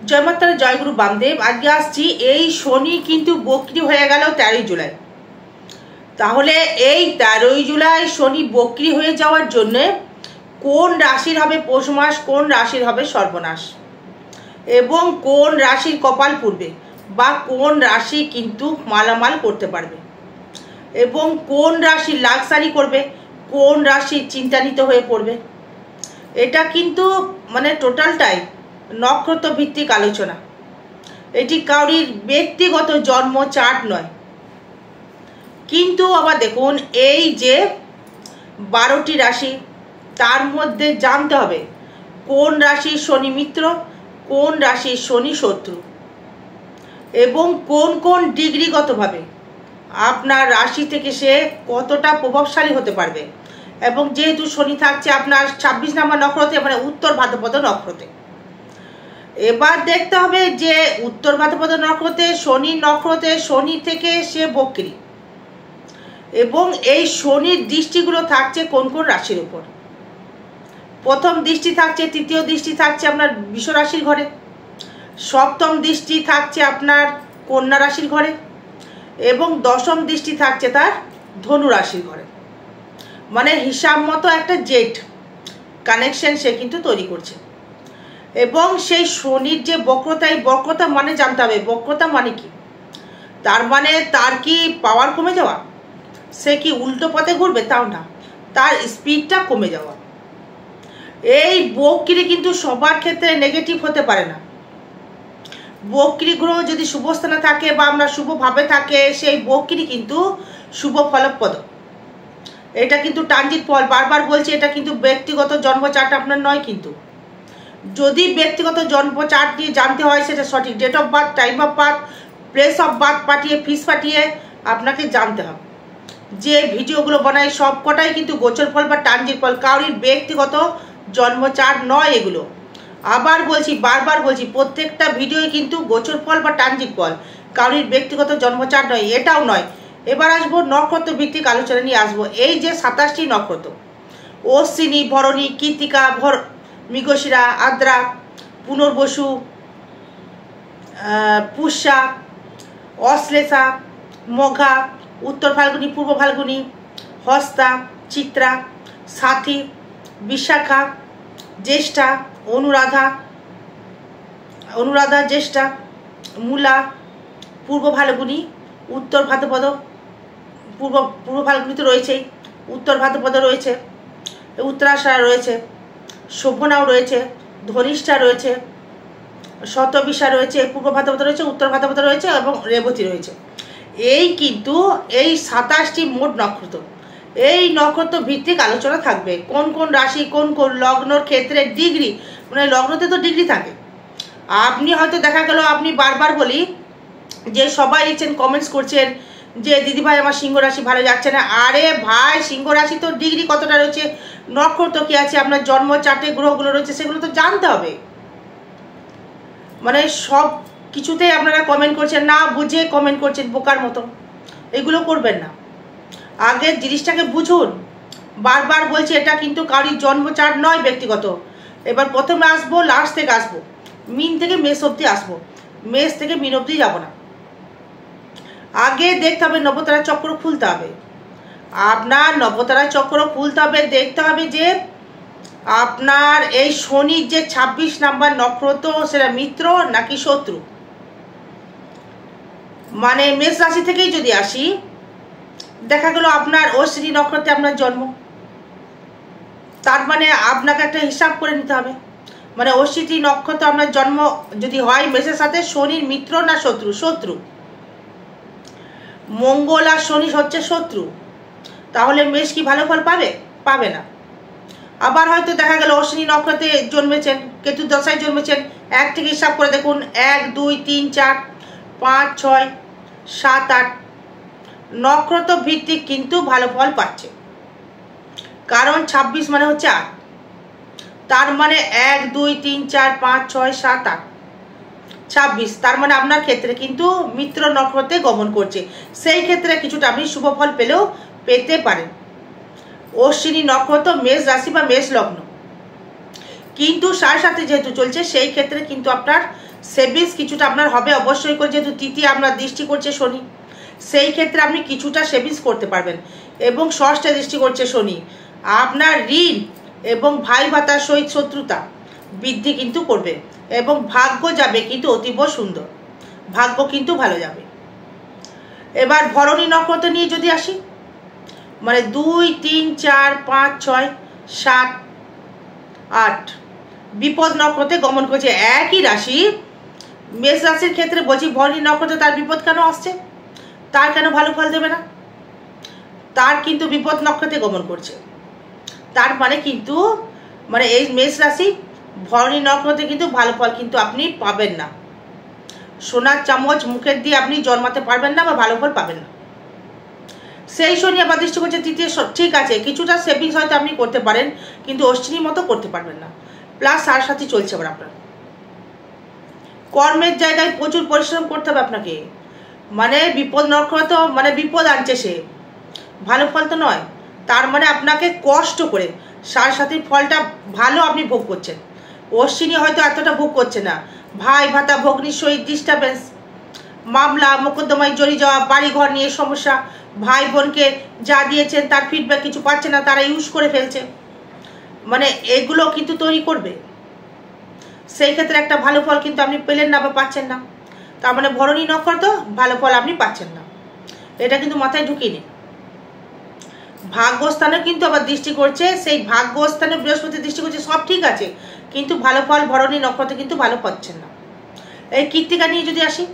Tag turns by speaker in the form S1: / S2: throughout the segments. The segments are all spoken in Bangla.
S1: জয় মাতা জয়গুরু বামদেব। আজকে আসছি এই শনি কিন্তু বক্রি হয়ে গেল 13 জুলাই। তাহলে এই 13 জুলাই শনি বক্রি হয়ে যাওয়ার জন্য কোন রাশির হবে পৌষ মাস, কোন রাশির হবে সর্বনাশ, এবং কোন রাশির কপাল পুড়বে বা কোন রাশি কিন্তু মালামাল করতে পারবে, এবং কোন রাশি লাক্সারি করবে, কোন রাশি চিন্তান্বিত হয়ে পড়বে। এটা কিন্তু মানে টোটালটাই নক্ষত্র ভিত্তিক আলোচনা। এটি কাউরির ব্যক্তিগত জন্ম চার্ট নয়। কিন্তু আবার দেখুন, এই যে 12টি রাশি, তার মধ্যে জানতে হবে কোন রাশির শনি মিত্র, কোন রাশির শনি শত্রু, এবং কোন কোন ডিগ্রিগতভাবে আপনার রাশি থেকে সে কতটা প্রভাবশালী হতে পারবে। এবং যেহেতু শনি থাকছে আপনার 26 নম্বর নক্ষত্রে, মানে উত্তর ভাদ্রপদ নক্ষত্রে, এবার দেখতে হবে যে উত্তর ভাদ্রপদ নক্ষত্রে শনি থেকে সে বক্রি, এবং এই শনির দৃষ্টিগুলো থাকছে কোন কোন রাশির উপর। প্রথম দৃষ্টি থাকছে, তৃতীয় দৃষ্টি থাকছে আপনার বৃষ রাশির ঘরে, সপ্তম দৃষ্টি থাকছে আপনার কন্যা রাশির ঘরে, এবং দশম দৃষ্টি থাকছে তার ধনু রাশির ঘরে। মানে হিসাব মতো একটা জেট কানেকশন সে কিন্তু তৈরি করছে। এবং সেই শনির যে বক্রতা, এই বক্রতা মানে জানতে হবে বক্রতা মানে কি। তার মানে তার কি পাওয়ার কমে যাওয়া, সে কি উল্টো পথে ঘুরবে, তাও না, তার স্পিডটা কমে যাওয়া। এই বক্রি কিন্তু সবার ক্ষেত্রে নেগেটিভ হতে পারে না। বক্রি গ্রহ যদি শুভস্থানে থাকে বা আমরা শুভভাবে থাকে, সেই বক্রি কিন্তু শুভ ফলপ্রদ। এটা কিন্তু ট্রানজিট ফল, বারবার বলছি, এটা কিন্তু ব্যক্তিগত জন্ম চার্ট আপনার নয়। কিন্তু যদি ব্যক্তিগত জন্ম চার্ট দিয়ে জানতে হয়, সেটা সঠিক date of birth, time of birth, place of birth পাঠিয়ে, ফিস পাঠিয়ে আপনাকে জানতে হবে। যে ভিডিওগুলো বানাই সব কটাই কিন্তু গোচর ফল বা ট্রানজিট ফল, কারোর ব্যক্তিগত জন্ম চার্ট নয় এগুলো। আবার বলছি, বারবার বলছি, প্রত্যেকটা ভিডিওই কিন্তু গোচর ফল বা ট্রানজিট ফল, কারোর ব্যক্তিগত জন্ম চার্ট নয়, এটাও নয়। এবার আসবো নক্ষত্র ভিত্তিক আলোচনা নিয়ে আসবো। এই যে 27টি নক্ষত্র, অশ্বিনী, ভরণী, কৃত্তিকা, মৃগশিরা, আদ্রা, পুনর্বসু, পুষ্যা, অশ্লেষা, মঘা, উত্তর ফাল্গুনী, পূর্ব ফাল্গুনী, হস্তা, চিত্রা, সাথী, বিশাখা, জ্যেষ্ঠা, অনুরাধা, জ্যেষ্ঠা, মূলা, পূর্ব ফাল্গুনী, উত্তর ভাদ্রপদ, পূর্ব ফাল্গুনী তো রয়েছেই, উত্তর ভাদ্রপদ রয়েছে, উত্তরাষাঢ়া রয়েছে, শোভনাও রয়েছে, ধনিষ্ঠা রয়েছে, শতবিশা রয়েছে, পূর্ব ভাদ্রপদ রয়েছে, উত্তর ভাদ্রপদ রয়েছে, এবং রেবতী রয়েছে। এই কিন্তু এই 27টি মোট নক্ষত্র। এই নক্ষত্র ভিত্তিক আলোচনা থাকবে কোন কোন রাশি, কোন কোন লগ্নর ক্ষেত্রে ডিগ্রি, মানে লগ্নতে তো ডিগ্রি থাকে। আপনি হয়তো দেখা গেল, আপনি বারবার বলি যে সবাই লিখছেন, কমেন্টস করছেন যে দিদি ভাই আমার সিংহ রাশি ভালো যাচ্ছে না। আরে ভাই, সিংহ রাশি তো ডিগ্রি কতটা রয়েছে, নক্ষত্র কি আছে, আপনার জন্ম চার্টে গ্রহগুলো রয়েছে, সেগুলো তো জানতে হবে। মানে সব কিছুতেই আপনারা কমেন্ট করছেন, না বুঝে কমেন্ট করছেন বোকার মতো, এগুলো করবেন না। আগে জিনিসটাকে বুঝুন। বারবার বলছি, এটা কিন্তু কারোর জন্ম চার্ট নয়, ব্যক্তিগত। এবার প্রথমে আসবো, লাস্ট থেকে আসবো, মিন থেকে মেষ অব্দি আসবো, মেষ থেকে মিন অব্দি যাবো না। আগে দেখতে হবে নবতারা চক্র খুলতে হবে, আপনার নবতারা চক্র খুলতে হবে। দেখতে হবে যে আপনার এই শনির যে 26 নাম্বার নক্ষত্র, সেটা মিত্র নাকি শত্রু। মানে মেষ রাশি থেকেই যদি আসি, দেখা গেল আপনার অশ্বিনী নক্ষত্রে আপনার জন্ম, তার মানে আপনাকে একটা হিসাব করে নিতে হবে। মানে অশ্বিনী নক্ষত্র আপনার জন্ম যদি হয় মেষের সাথে, শনির মিত্র না শত্রু। শত্রু, মঙ্গল আর শনি হচ্ছে শত্রু। তাহলে মেষ কি ভালো ফল পাবে? পাবে না। আবার হয়তো দেখা গেল অশ্বিনী নক্ষত্রে জন্মেছেন, কেতু দশায় জন্মেছেন, এক থেকে হিসাব করে দেখুন, 1 2 3 4 5 6 7 8 নক্ষত্র ভিত্তিক কিন্তু ভালো ফল পাচ্ছে। কারণ 26 মানে হচ্ছে 8, তার মানে 1 2 3 4 5 6 7 8 26, তার মানে আপনার ক্ষেত্রে কিন্তু মিত্র নক্ষত্রে গমন করছে। সেই ক্ষেত্রে কিছুটা আপনি শুভ ফল পেতে পারেন। অশ্বিনী নক্ষত্র মেষ রাশি বা মেষ লগ্ন, কিন্তু 7.5 যেহেতু চলছে, সেই ক্ষেত্রে কিন্তু আপনার সেভিংস কিছুটা আপনার হবে অবশ্যই করে, যেহেতু তৃতীয় আপনার দৃষ্টি করছে শনি, সেই ক্ষেত্রে আপনি কিছুটা সেভিংস করতে পারবেন। এবং ষষ্ঠে দৃষ্টি করছে শনি, আপনার ঋণ এবং ভাই ভাতার সহিত শত্রুতা বৃদ্ধি কিন্তু করবে এবং ভাগ্য যাবে কিন্তু অতীব সুন্দর, ভাগ্য কিন্তু ভালো যাবে। এবার ভরণী নক্ষত্র নিয়ে যদি আসি, মানে 2, 3, 4, 5, 6, 7, 8 বিপদ নক্ষত্রে গমন করছে। একই রাশি, মেষ রাশির ক্ষেত্রে বলছি ভরণী নক্ষত্রে তার বিপদ কেন আসছে, তার কেন ভালো ফল দেবে না? তার কিন্তু বিপদ নক্ষত্রে গমন করছে, তার মানে কিন্তু মানে এই মেষ রাশি ভরণী নক্ষত্রে কিন্তু ভালো ফল কিন্তু আপনি পাবেন না। সোনার চামচ মুখের দিয়ে আপনি জন্মাতে পারবেন না বা ভালো ফল পাবেন না। সেই শনি আবার দৃষ্টি করছে তৃতীয়, ঠিক আছে কিছুটা সেভিংস হয়তো আপনি করতে পারেন, কিন্তু অশ্বিনীর মতো করতে পারবেন না। প্লাস সার সাথে চলছে আবার আপনার কর্মের জায়গায় প্রচুর পরিশ্রম করতে হবে আপনাকে। মানে বিপদ নক্ষত্র মানে বিপদ আনছে, সে ভালো ফল তো নয়, তার মানে আপনাকে কষ্ট করে সার সাথীর ফলটা ভালো আপনি ভোগ করছেন। অশ্বিনী হয়তো এতটা ভোগ করছে না, ভাই ভাতা ভগ্নির সহিত ডিস্টার্বেন্স, মামলা মোকদ্দমায় জড়িয়ে যাওয়া, বাড়ি ঘর নিয়ে সমস্যা, ভাই বোনকে যা দিয়েছেন তার ফিডব্যাক কিছু পাচ্ছে না, তারা ইউজ করে ফেলছে, মানে এগুলো কিন্তু তৈরি করবে। সেই ক্ষেত্রে একটা ভালো ফল কিন্তু আপনি পেলেন না বা পাচ্ছেন না, তার মানে ভরণী নক্ষত্র ভালো ফল আপনি পাচ্ছেন না, এটা কিন্তু মাথায় ঢুকিয়ে নিন। ভাগ্যস্থানে কিন্তু আবার দৃষ্টি করছে, সেই ভাগ্যস্থানে বৃহস্পতি দৃষ্টি করছে, সব ঠিক আছে, কিন্তু ভালো ফল ভরণী নক্ষত্রে কিন্তু ভালো পাচ্ছেন না। এই কৃত্তিকা নিয়ে যদি আসি,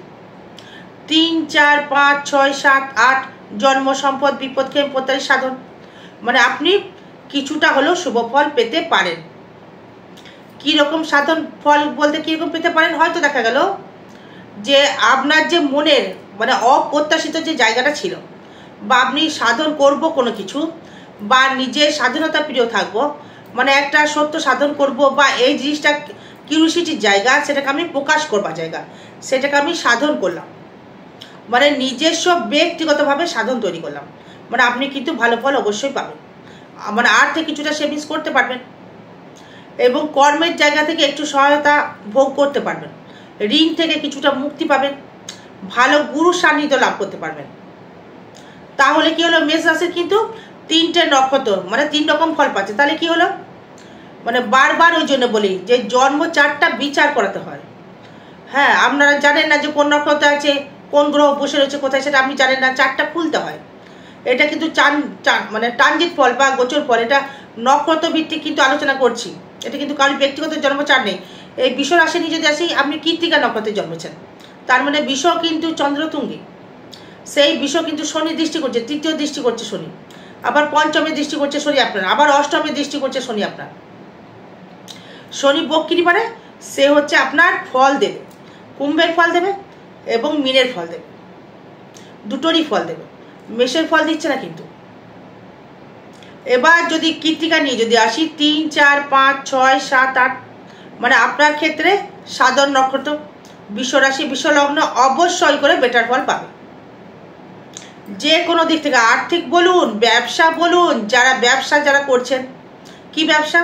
S1: 3, 4, 5, 6, 7, 8 জন্ম সম্পদ বিপদ ক্ষেম প্রত্যারী সাধন, মানে আপনি কিছুটা হলেও শুভ ফল পেতে পারেন। কীরকম সাধন ফল বলতে কীরকম পেতে পারেন, হয়তো দেখা গেল যে আপনার যে মনের মানে অপ্রত্যাশিত যে জায়গাটা ছিল, বা আপনি সাধন করব কোনো কিছু, বা নিজের স্বাধীনতা প্রিয় থাকবো, মানে একটা সত্য সাধন করব, বা এই জিনিসটা কিউরিওসিটির জায়গা, সেটাকে আমি প্রকাশ করবার জায়গা, সেটাকে আমি সাধন করলাম, মানে নিজস্ব ব্যক্তিগতভাবে সাধন তৈরি করলাম, মানে আপনি কিন্তু ভালো ফল অবশ্যই পাবেন। মানে আর্থিক কিছুটা সেভিংস করতে পারবেন এবং কর্মের জায়গা থেকে একটু সহায়তা ভোগ করতে পারবেন, ঋণ থেকে কিছুটা মুক্তি পাবেন, ভালো গুরু সান্নিধ্য লাভ করতে পারবেন। তাহলে কি হলো, মেষ রাশির কিন্তু 3টে নক্ষত্র মানে 3 রকম ফল পাচ্ছে। তাহলে কি হলো, মানে বারবার ওই জন্য বলি যে জন্ম চার্টটা বিচার করাতে হয়। হ্যাঁ, আপনারা জানেন না যে কোন নক্ষত্র আছে, কোন গ্রহ বসে রয়েছে কোথায়, সেটা আপনি জানেন না, চার্টটা খুলতে হয়। এটা কিন্তু মানে ট্রানজিট ফল বা গোচর ফল, এটা নক্ষত্র ভিত্তিক কিন্তু আলোচনা করছি, এটা কিন্তু কারোর ব্যক্তিগত জন্ম চার্ট নেই। এই বিশ্ব রাশি নিয়ে যদি আসি, আপনি কৃত্তিকা নক্ষত্রে জন্মেছেন, তার মানে বিশ্ব কিন্তু চন্দ্রতুঙ্গী, সেই বিশ্ব কিন্তু শনি দৃষ্টি করছে, তৃতীয় দৃষ্টি করছে শনি, আবার পঞ্চমে দৃষ্টি করছে শনি আপনার, আবার অষ্টমে দৃষ্টি করছে শনি আপনার। শনি বক্রী মানে সে হচ্ছে আপনার ফল দেবে, কুম্ভের ফল দেবে এবং মীনের ফল দেবে, দুটোরই ফল দেবে, মেষের ফল দিচ্ছে না কিন্তু। এবার যদি কৃত্তিকা নিয়ে যদি আসি, 3, 4, 5, 6, 7, 8 মানে আপনার ক্ষেত্রে সাধন নক্ষত্র, বিশ্বরাশি বিশ্বলগ্ন অবশ্যই করে বেটার ফল পাবে যে কোনো দিক থেকে। আর্থিক বলুন, ব্যবসা বলুন, যারা করছেন, কি ব্যবসা,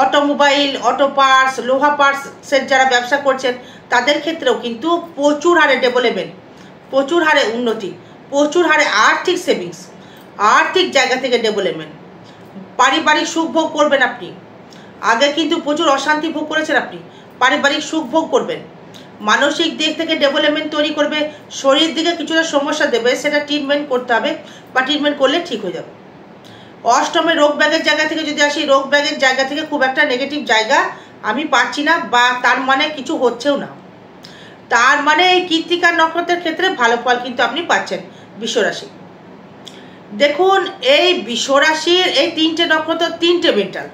S1: অটোমোবাইল, অটো পার্টস, লোহা পার্টসের যারা ব্যবসা করছেন, তাদের ক্ষেত্রেও কিন্তু প্রচুর হারে ডেভেলপমেন্ট, প্রচুর হারে উন্নতি, প্রচুর হারে আর্থিক সেভিংস, আর্থিক জায়গা থেকে ডেভেলপমেন্ট, পারিবারিক সুখ ভোগ করবেন আপনি। আগে কিন্তু প্রচুর অশান্তি ভোগ করেছেন আপনি, পারিবারিক সুখ ভোগ করবেন, মানসিক দিক থেকে ডেভেলপমেন্ট তৈরি করবে, শরীর দিকে কিছুটা সমস্যা দেবে, সেটা ট্রিটমেন্ট করতে হবে বা ট্রিটমেন্ট করলে ঠিক হয়ে যাবে। অষ্টমে রোগ ব্যাগের জায়গা থেকে যদি আসি, রোগ ব্যাগের জায়গা থেকে খুব একটা নেগেটিভ জায়গা আমি পাচ্ছি না, বা তার মানে কিছু হচ্ছেও না, তার মানে এই কৃত্তিকা নক্ষত্রের ক্ষেত্রে ভালো ফল কিন্তু আপনি পাচ্ছেন বিশ্বরাশি। দেখুন এই বিশ্বরাশির এই 3টে নক্ষত্র, 3টে মেন্টাল।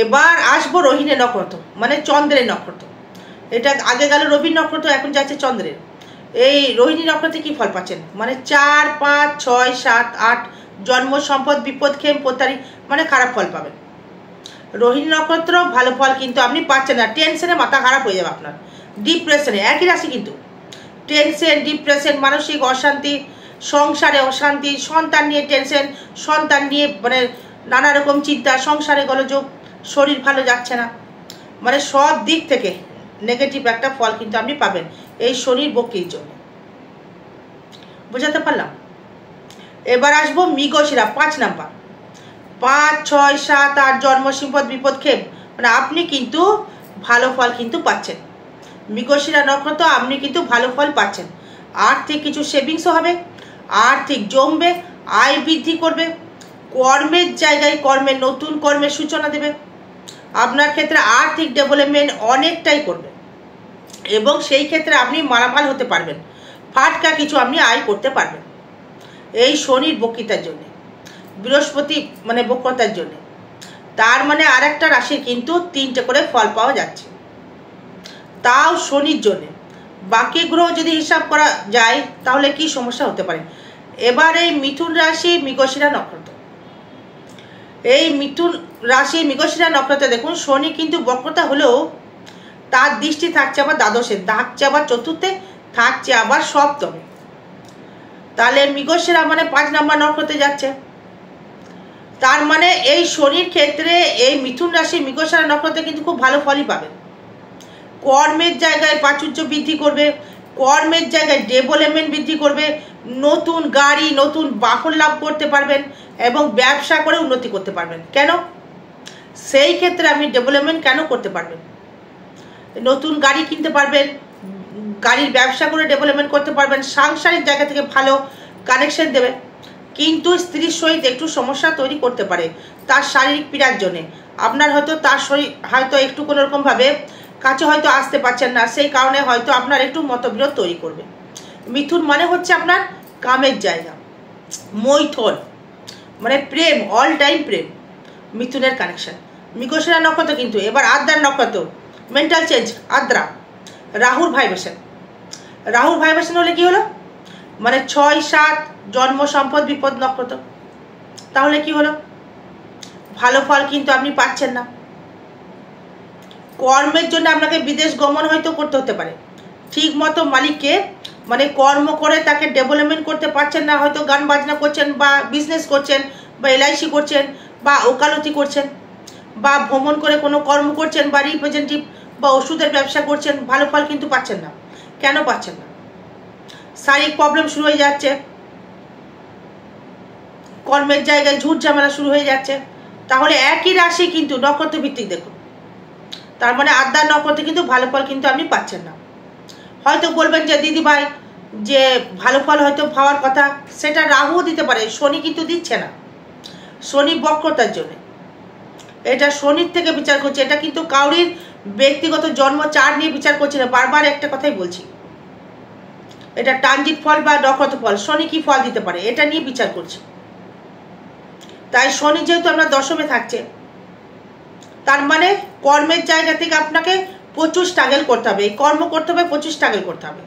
S1: এবার আসবো রোহিণী নক্ষত্র মানে চন্দ্রের নক্ষত্র, এটা আগে গেল রবির নক্ষত্র, এখন যাচ্ছে চন্দ্রের। এই রোহিণী নক্ষত্রে কি ফল পাচ্ছেন, মানে 4, 5, 6, 7, 8 জন্ম সম্পদ বিপদ ক্ষেম প্রত্যারী, মানে খারাপ ফল পাবেন। রোহিণী নক্ষত্র ভালো ফল কিন্তু আপনি পাচ্ছেন না, টেনশনে মাথা খারাপ হয়ে যাবে আপনার, ডিপ্রেশনে, একই রাশি কিন্তু টেনশন, ডিপ্রেশন, মানসিক অশান্তি, সংসারে অশান্তি, সন্তান নিয়ে টেনশন, সন্তান নিয়ে মানে নানা রকম চিন্তা, সংসারে গোলযোগ, শরীর ভালো যাচ্ছে না, মানে সব দিক থেকে নেগেটিভ একটা ফল কিন্তু আপনি পাবেন এই শনির বক্রির জন্য। বুঝাতে পারলাম? এবার আসবো মৃগশিরা 5 নাম্বার, 5, 6, 7, 8 জন্ম সম্পদ বিপদ ক্ষেপ, মানে আপনি কিন্তু ভালো ফল কিন্তু পাচ্ছেন। মৃগশিরা নক্ষত্র আপনি কিন্তু ভালো ফল পাচ্ছেন। আর্থিক কিছু সেভিংসও হবে, আর্থিক জমবে, আয় বৃদ্ধি করবে, কর্মের জায়গায় কর্মের নতুন কর্মের সূচনা দেবে, আপনার ক্ষেত্রে আর্থিক ডেভেলপমেন্ট অনেকটাই করবে এবং সেই ক্ষেত্রে আপনি মালামাল হতে পারবেন, ফাটকা কিছু আপনি আয় করতে পারবেন এই শনির বক্রিতার জন্য, বৃহস্পতি মানে বক্রতার জন্য। তার মানে আর একটা রাশির কিন্তু 3টে করে ফল পাওয়া যাচ্ছে, তাও শনির জন্যে। বাকি গ্রহ যদি হিসাব করা যায় তাহলে কি সমস্যা হতে পারে। এবার এই মিথুন রাশি মৃগশিরা নক্ষত্র, এই মিথুন রাশি মৃগশিরা নক্ষত্রে দেখুন শনি কিন্তু বক্রতা হলেও তার দৃষ্টি থাকছে আবার দ্বাদশে, থাকছে আবার চতুর্থে, থাকছে আবার সপ্তমে। তাহলে মৃগশিরা মানে 5 নাম্বার নক্ষত্রে যাচ্ছে। তার মানে এই শনির ক্ষেত্রে এই মিথুন রাশি মৃগশিরা নক্ষত্রে কিন্তু খুব ভালো ফলই পাবেন। কর্মের জায়গায় প্রাচুর্য বৃদ্ধি করবে, কর্মের জায়গায় ডেভেলপমেন্ট বৃদ্ধি করবে, নতুন গাড়ি নতুন বাহন লাভ করতে পারবেন এবং ব্যবসা করে উন্নতি করতে পারবেন। কেন? সেই ক্ষেত্রে আপনি ডেভেলপমেন্ট কেন করতে পারবেন, নতুন গাড়ি কিনতে পারবেন, গাড়ির ব্যবসা করে ডেভেলপমেন্ট করতে পারবেন, সাংসারিক জায়গা থেকে ভালো কানেকশন দেবে। কিন্তু স্ত্রীর সহিত একটু সমস্যা তৈরি করতে পারে তার শারীরিক পীড়ার জন্যে। আপনার হয়তো তার শরীর হয়তো একটু কোনোরকমভাবে কাছে হয়তো আসতে পারছেন না, সেই কারণে হয়তো আপনার একটু মতবিরোধ তৈরি করবে। মিথুন মানে হচ্ছে আপনার কামের জায়গা, মৈথন মানে প্রেম, অল টাইম প্রেম, মিথুনের কানেকশন। মৃগশিরা নক্ষত্র কিন্তু এবার আদ্রার নক্ষত্র, মেন্টাল চেঞ্জ, আদ্রা রাহুর ভাইব্রেশন। রাহুর ভাইব্রেশন হলে কি হলো, মানে 6, 7 জন্ম সম্পদ বিপদ নক্ষত্র। তাহলে কি হলো, ভালো ফল কিন্তু আপনি পাচ্ছেন না। কর্মের জন্য আপনাকে বিদেশ গমন হয়তো করতে হতে পারে, ঠিক মতো মালিককে মানে কর্ম করে তাকে ডেভেলপমেন্ট করতে পারছেন না, হয়তো গান বাজনা করছেন বা বিজনেস করছেন বা এলআইসি করছেন বা ওকালতি করছেন বা ভ্রমণ করে কোনো কর্ম করছেন বা রিপ্রেজেন্টেটিভ বা ওষুধের ব্যবসা করছেন, ভালো ফল কিন্তু পাচ্ছেন না। কেন পাচ্ছেন না? শারীরিক প্রবলেম শুরু হয়ে যাচ্ছে, কর্মের জায়গায় ঝুট ঝামেলা শুরু হয়ে যাচ্ছে। তাহলে একই রাশি কিন্তু নক্ষত্র ভিত্তিক দেখুন, তার মানে আদ্রার নক্ষত্রে কিন্তু ভালো ফল কিন্তু আপনি পাচ্ছেন না। হয়তো বলবেন যে দিদি ভাই যে ভালো ফল হয়তো পাওয়ার কথা, সেটা রাহুও দিতে পারে, শনি কিন্তু দিচ্ছে না, শনি বক্রতার জন্য। এটা শনির থেকে বিচার করছে, এটা কিন্তু কাউরির ব্যক্তিগত জন্ম চার নিয়ে বিচার করছে না। বারবার একটা কথাই বলছি, এটা ট্রানজিট ফল বা নক্ষত্র ফল, শনি কি ফল দিতে পারে এটা নিয়ে বিচার করছে। তাই শনি যেহেতু আপনার দশমে থাকছে, তার মানে কর্মের জায়গা থেকে আপনাকে প্রচুর স্ট্রাগল করতে হবে, কর্ম করতে হবে, প্রচুর স্ট্রাগল করতে হবে।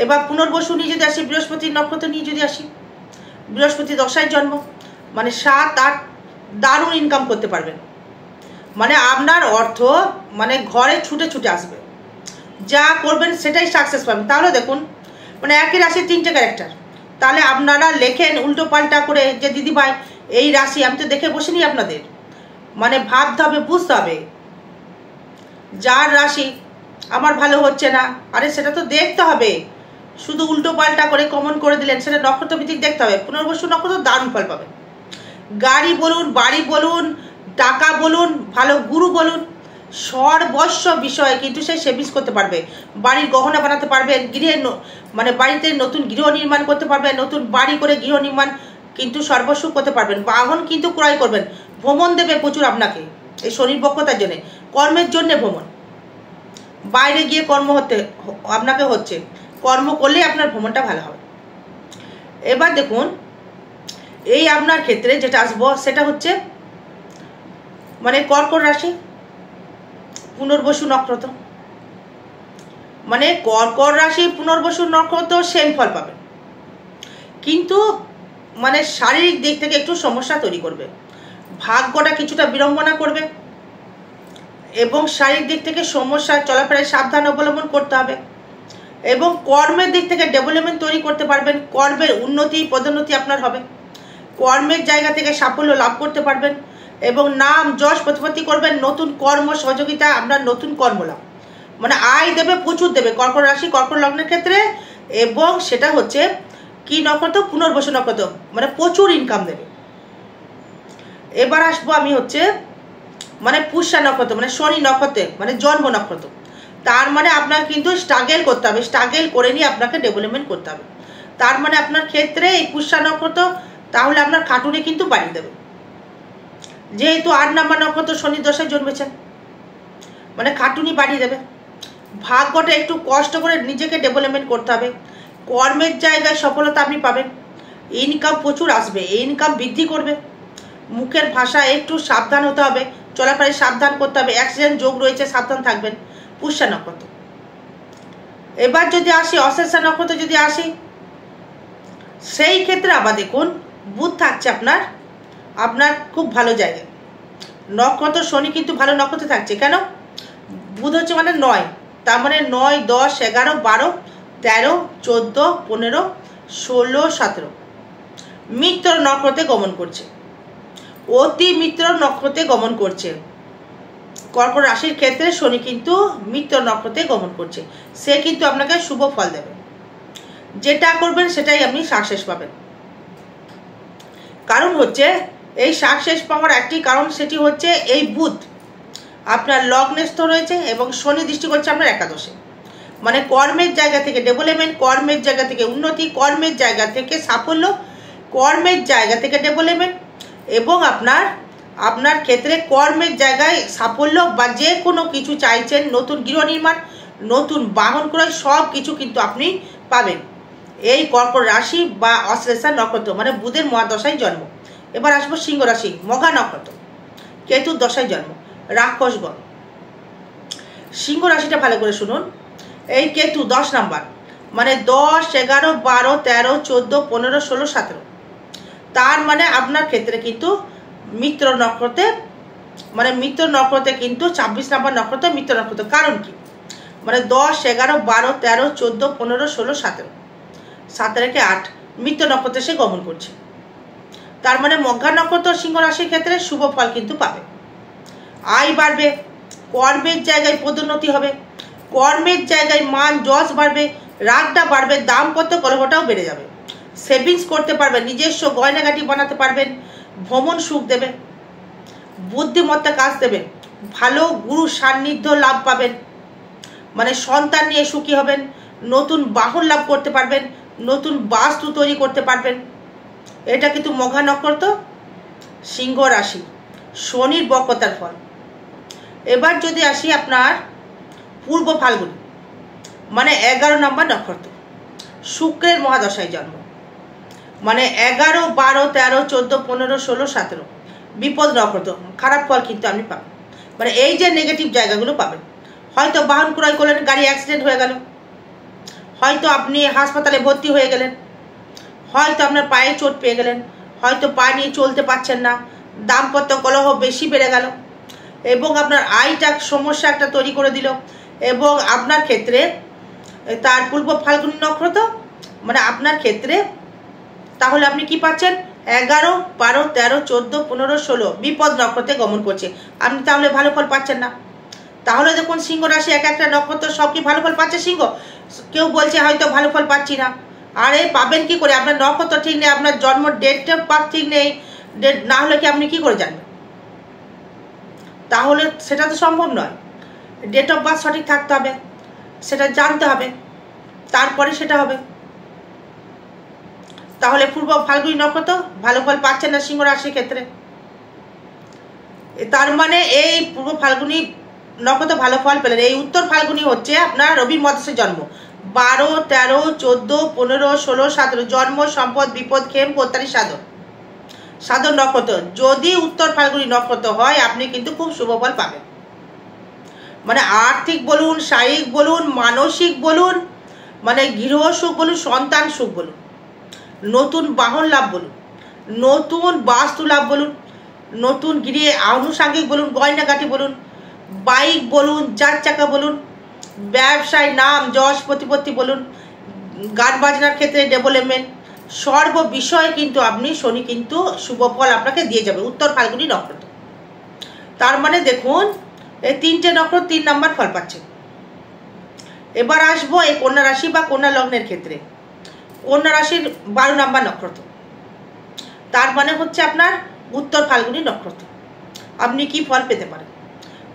S1: এবার পুনর্বসু নিয়ে যদি আসি, বৃহস্পতির নক্ষত্র নিয়ে যদি আসি, বৃহস্পতি দশায় জন্ম, মানে 7, 8 দারুণ ইনকাম করতে পারবেন। মানে আপনার অর্থ মানে ঘরে ছুটে ছুটে আসবে, যা করবেন সেটাই সাকসেস পাবেন। তাহলে দেখুন মানে একই রাশির 3টে ক্যারেক্টার, তাহলে আপনারা লেখেন উল্টো পাল্টা করে যে দিদি ভাই এই রাশি, আমি তো দেখে বসিনি আপনাদের, মানে ভাবতে হবে, বুঝতে হবে যার রাশি আমার ভালো হচ্ছে না, আরে সেটা তো দেখতে হবে। শুধু উল্টো পাল্টা করে কমন করে দিলেন, সেটা নক্ষত্র ভিত্তিক দেখতে হবে। পুনর্বসু নক্ষত্র দারুণ ফল পাবেন, গাড়ি বলুন, বাড়ি বলুন, টাকা বলুন, ভালো গুরু বলুন, সর্বস্ব বিষয়ে কিন্তু সে সেভিংস করতে পারবে। বাড়ির গহনা বানাতে পারবেন, গৃহে মানে বাড়িতে নতুন গৃহ নির্মাণ করতে পারবেন, নতুন বাড়ি করে গৃহ নির্মাণ কিন্তু সর্বস্ব করতে পারবেন, বাহন কিন্তু ক্রয় করবেন, ভ্রমণ দেবে প্রচুর আপনাকে এই শনির বক্রতার জন্য। কর্মের জন্য ভ্রমণ, বাইরে গিয়ে কর্ম হতে আপনাকে হচ্ছে, কর্ম করলেই আপনার ভ্রমণটা ভালো হবে। এবার দেখুন এই আপনার ক্ষেত্রে যেটা আসবো সেটা হচ্ছে মানে কর্কট রাশি, পুনর্বসু নক্ষত্র, মানে কর্কট রাশি পুনর্বসু নক্ষত্র সেম ফল পাবেন, কিন্তু মানে শারীরিক দিক থেকে একটু সমস্যা তৈরি করবে, ভাগ্যটা কিছুটা বিড়ম্বনা করবে এবং শারীরিক দিক থেকে সমস্যা, চলাফেরায় সাবধান অবলম্বন করতে হবে। এবং কর্মের দিক থেকে ডেভেলপমেন্ট তৈরি করতে পারবেন, কর্মের উন্নতি পদোন্নতি আপনার হবে, কর্মের জায়গা থেকে সাফল্য লাভ করতে পারবেন, এবং নাম যশ প্রতিপত্তি করবেন, নতুন কর্ম সহযোগিতা, আপনার নতুন কর্মলাভ, মানে আয় দেবে, প্রচুর দেবে কর্কট রাশি কর্কট লগ্নের ক্ষেত্রে। এবং সেটা হচ্ছে কি নক্ষত্র, পুনর্বসু নক্ষত্র, মানে প্রচুর ইনকাম দেবে। এবার আসবো আমি হচ্ছে মানে পুষ্যা নক্ষত্র, মানে শনি নক্ষত্রে, মানে জন্ম নক্ষত্র। তার মানে আপনাকে কিন্তু স্ট্রাগল করতে হবে, স্ট্রাগল করে নিয়ে আপনাকে ডেভেলপমেন্ট করতে হবে। তার মানে আপনার ক্ষেত্রে এই পুষ্যা নক্ষত্র তাহলে আপনার খাটুনি কিন্তু বাড়িয়ে দেবে, যেহেতু 8 নম্বর নক্ষত্র শনি দশায় জন্মেছেন, মানে খাটুনি বাড়িয়ে দেবে। ভাগ্যটা একটু কষ্ট করে নিজেকে ডেভেলপমেন্ট করতে হবে। কর্মের জায়গায় সফলতা আপনি পাবেন, ইনকাম প্রচুর আসবে, এই ইনকাম বৃদ্ধি করবে। মুখের ভাষা একটু সাবধান হতে হবে, চলাফেরায় সাবধান করতে হবে, অ্যাক্সিডেন্ট যোগ রয়েছে, সাবধান থাকবেন। পুষ্যা নক্ষত্র। এবার যদি আসি অশ্লেষা নক্ষত্র, যদি আসি সেই ক্ষেত্রে আবার দেখুন বুধ থাকছে আপনার খুব ভালো জায়গায়। নক্ষত্র শনি কিন্তু ভালো নক্ষত্রে থাকছে, কেন? বুধ হচ্ছে মানে 9, তার মানে 9, 10, 11, 12, 13, 14, 15, 16, 17 মিত্র নক্ষত্রে গমন করছে, অতি মিত্র নক্ষত্রে গমন করছে। কর্কট রাশির ক্ষেত্রে শনি কিন্তু মিত্র নক্ষত্রে গমন করছে, সে কিন্তু আপনাকে শুভ ফল দেবে। যেটা করবেন সেটাই আপনি সাকসেস পাবেন। কারণ হচ্ছে এই সাকসেস পাওয়ার একটি কারণ, সেটি হচ্ছে এই বুধ আপনার লগ্নেস্থ রয়েছে এবং শনি দৃষ্টি করছে আপনার একাদশে। মানে কর্মের জায়গা থেকে ডেভেলপমেন্ট, কর্মের জায়গা থেকে উন্নতি, কর্মের জায়গা থেকে সাফল্য, কর্মের জায়গা থেকে ডেভেলপমেন্ট, এবং আপনার ক্ষেত্রে কর্মের জায়গায় সাফল্য বা যে কোনো কিছু চাইছেন, নতুন গৃহ নির্মাণ, নতুন বাহন ক্রয়, সব কিছু কিন্তু আপনি পাবেন এই কর্কট রাশি বা অশ্লেষা নক্ষত্র, মানে বুধের মহাদশায় জন্ম। এবার আসবো সিংহ রাশি, মঘা নক্ষত্র, কেতুর দশায় জন্ম, রাক্ষসগণ। সিংহ রাশিটা ভালো করে শুনুন, এই কেতু 10 নাম্বার, মানে 10, 11, 12, 13, 14, 15, 16, 17, তার মানে আপনার ক্ষেত্রে কিন্তু মিত্র নক্ষত্রে, মানে মিত্র নক্ষত্রে কিন্তু 26 নাম্বার নক্ষত্র মিত্র নক্ষত্র। কারণ কি, মানে 10, 11, 12, 13, 14, 15, 16, 17, 17 8 মিত্র নক্ষত্রে সে গমন করছে। তার মানে মঘা নক্ষত্র সিংহ রাশির ক্ষেত্রে শুভ ফল কিন্তু পাবে, আয় বাড়বে, কর্মের জায়গায় পদোন্নতি হবে, কর্মের জায়গায় মান যশ বাড়বে, রাগটা বাড়বে, দাম্পত্য কলহটাও বেড়ে যাবে, সেভিংস করতে পারবেন, নিজস্ব গয়নাগাটি বানাতে পারবেন, ভ্রমণ সুখ দেবে, বুদ্ধিমত্তা কাজ দেবে, ভালো গুরু সান্নিধ্য লাভ পাবেন, মানে সন্তান নিয়ে সুখী হবেন, নতুন বাহন লাভ করতে পারবেন, নতুন বাস্তু তৈরি করতে পারবেন। এটা কিন্তু মঘা নক্ষত্র সিংহ রাশি শনির বক্রতার ফল। এবার যদি আসি আপনার পূর্ব ফাল্গুন, মানে 11 নম্বর নক্ষত্র, শুক্রের মহাদশায় জন্ম, মানে 11, 12, 13, 14, 15, 16, 17 বিপদ নক্ষত্র, খারাপ ফল কিন্তু আপনি পাবেন। মানে এই যে নেগেটিভ জায়গাগুলো পাবেন, হয়তো বাহন ক্রয় করলেন, গাড়ি অ্যাক্সিডেন্ট হয়ে গেল, হয়তো আপনি হাসপাতালে ভর্তি হয়ে গেলেন, হয়তো আপনার পায়ে চোট পেয়ে গেলেন, হয়তো পা নিয়ে চলতে পারছেন না, দাম্পত্য কলহ বেশি বেড়ে গেল, এবং আপনার আয়টা সমস্যা একটা তৈরি করে দিল। এবং আপনার ক্ষেত্রে তার পূর্ব ফাল্গুনী নক্ষত্র, মানে আপনার ক্ষেত্রে তাহলে আপনি কি পাচ্ছেন, 11, 12, 13, 14, 15, 16 বিপদ নক্ষত্রে গমন করছে, আপনি তাহলে ভালো ফল পাচ্ছেন না। তাহলে দেখুন সিংহ রাশি এক একটা নক্ষত্র সব কি ভালো ফল পাচ্ছে সিংহ? কেউ বলছে হয়তো ভালো ফল পাচ্ছি না, আরে পাবেন কি করে? আপনার নক্ষত্র ঠিক নেই, আপনার জন্ম ডেটটা ঠিক নেই, ডেট না হলে কি আপনি কি করে জানবেন? তাহলে সেটা তো সম্ভব নয়, ডেট অফ বার্থ সঠিক থাকতে হবে, সেটা জানতে হবে, তারপরে সেটা হবে। তাহলে পূর্ব ফাল্গুনী নক্ষত্র ভালো ফল পাচ্ছেন না সিংহ রাশির ক্ষেত্রে, তার মানে এই পূর্ব ফাল্গুনী নক্ষত্র ভালো ফল পেলেন। এই উত্তর ফাল্গুনী হচ্ছে আপনার রবির মহাদশায় জন্ম, 12, 13, 14, 15, 16, 17 জন্ম, সম্পদ, বিপদ, ক্ষেম, প্রত্যারী, সাধন নক্ষত্র। যদি উত্তর ফাল্গুনী নক্ষত্র হয় আপনি কিন্তু খুব শুভ ফল পাবেন, মানে আর্থিক বলুন, শারীরিক বলুন, মানসিক বলুন, মানে গৃহ সুখ বলুন, সন্তান সুখ বলুন, নতুন বাহন লাভ বলুন, নতুন বাস্তু লাভ বলুন, নতুন গৃহে আনুষাঙ্গিক বলুন, গয়নাগাটি বলুন, বাইক বলুন, 4 চাকা বলুন, ব্যবসায় নাম যশ প্রতিপত্তি বলুন, গান বাজনার ক্ষেত্রে ডেভেলপমেন্ট, সর্ব বিষয়ে কিন্তু আপনি শনি কিন্তু শুভ ফল আপনাকে দিয়ে যাবে উত্তর ফাল্গুনী নক্ষত্র। তার মানে দেখুন এই 3টে নক্ষত্র 3 নাম্বার ফল পাচ্ছে। এবার আসবো এই কন্যা রাশি বা কন্যা লগ্নের ক্ষেত্রে। কন্যা রাশির 12 নাম্বার নক্ষত্র, তার মানে হচ্ছে আপনার উত্তর ফাল্গুনী নক্ষত্র। আপনি কি ফল পেতে পারেন,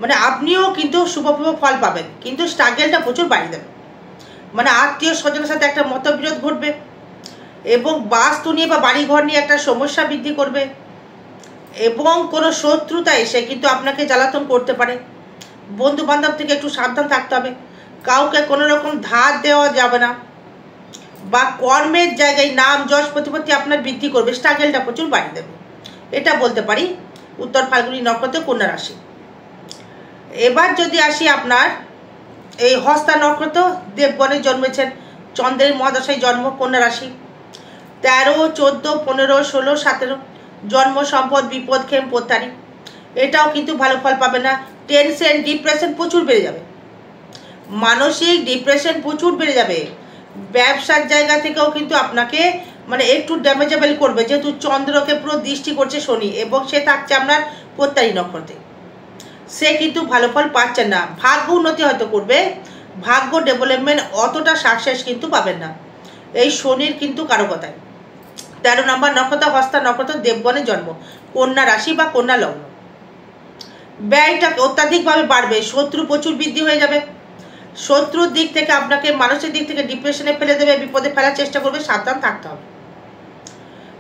S1: মানে আপনিও কিন্তু শুভ ফল পাবেন, কিন্তু স্ট্রাগেলটা প্রচুর বাড়িয়ে দেবে। মানে আত্মীয় স্বজনের সাথে একটা মতবিরোধ ঘটবে এবং বাস্তু নিয়ে বা বাড়িঘর নিয়ে একটা সমস্যা বৃদ্ধি করবে এবং কোনো শত্রুতা এসে কিন্তু আপনাকে জ্বালাতন করতে পারে। বন্ধু বান্ধব থেকে একটু সাবধান থাকতে হবে। কাউকে কোনো রকম ধার দেওয়া যাবে না, বা কর্মের জায়গায় নাম যশ প্রতিপত্তি আপনার বৃদ্ধি করবে, স্ট্রাগেলটা প্রচুর বাড়িয়ে দেবে, এটা বলতে পারি উত্তর ফাল্গুনী নক্ষত্র কন্যা রাশি। এবার যদি আসি আপনার এই হস্তা নক্ষত্র, দেবগণে জন্মেছেন, চন্দ্রের মহাদশায় জন্ম, কন্যা রাশি। 13, 14, 15, 16, 17 জন্ম, সম্পদ, বিপদ, ক্ষেম, প্রত্যারি। এটাও কিন্তু ভালো ফল পাবে না। টেনশন, ডিপ্রেশন প্রচুর বেড়ে যাবে, মানসিক ডিপ্রেশন প্রচুর বেড়ে যাবে। ব্যবসার জায়গা থেকেও কিন্তু আপনাকে মানে একটু ড্যামেজেবল করবে, যেহেতু চন্দ্রকে পুরো দৃষ্টি করছে শনি এবং সে থাকছে আপনার প্রত্যারি নক্ষত্রে। সে কিন্তু ভালো ফল পাচ্ছে না। ভাগ্য উন্নতি হয়তো করবে, ভাগ্য ডেভেলপমেন্ট অতটা সাকসেস কিন্তু পাবেন না এই শনির কিন্তু কারকতায়। 13 নম্বর নক্ষত্র হস্তা নক্ষত্র, দেবগণে জন্ম, কন্যা রাশি বা কন্যা লগ্ন। ব্যয়টা অত্যাধিকভাবে বাড়বে, শত্রু প্রচুর বৃদ্ধি হয়ে যাবে। শত্রুর দিক থেকে আপনাকে মানসিক দিক থেকে ডিপ্রেশনে ফেলে দেবে, বিপদে ফেলার চেষ্টা করবে, সাবধান থাকতে হবে।